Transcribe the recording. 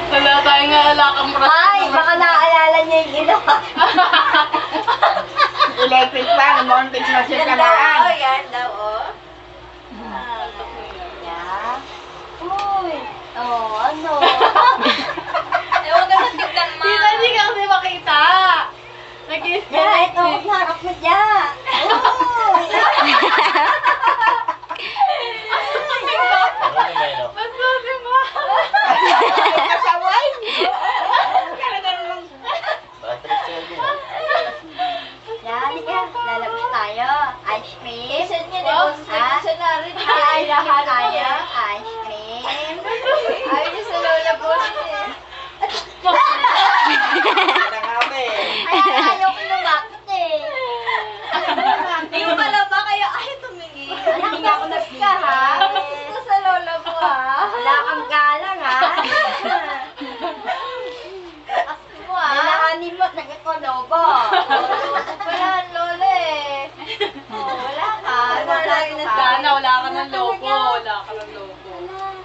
Wala tayong alakang brush. Ay, baka naaalala niya yung ilo. Electric fan, montage na siya Yan daw, kalaan. oh, yan daw, oh. Yeah. Uy. Oh, ano? Huwag ka matignan, ma. Tita, hindi ka kasi makita. Nag-kiss ka. Yeah, ito, harap mo dyan. Uy. Basta si Ma. Kasaway. Yan, ka. Lalabas tayo. Ice cream. Saan niya Wow, na? Saan na rin? Ay, lahat tayo. Ice cream. Ayaw niya sa lola boss eh. Ay, ayaw ko lumakit eh. Hindi mo pala ba kayo ayaw tumingin? Hindi nga ako nagka, ha? Gusto sa lola mo ah. Wala kang galang, ha? Asin mo ah. Nilakanin mo at nagkakolobo. Wala ang lola eh. Oh, wala ka. Wala ka na Sana wala ka ng logo.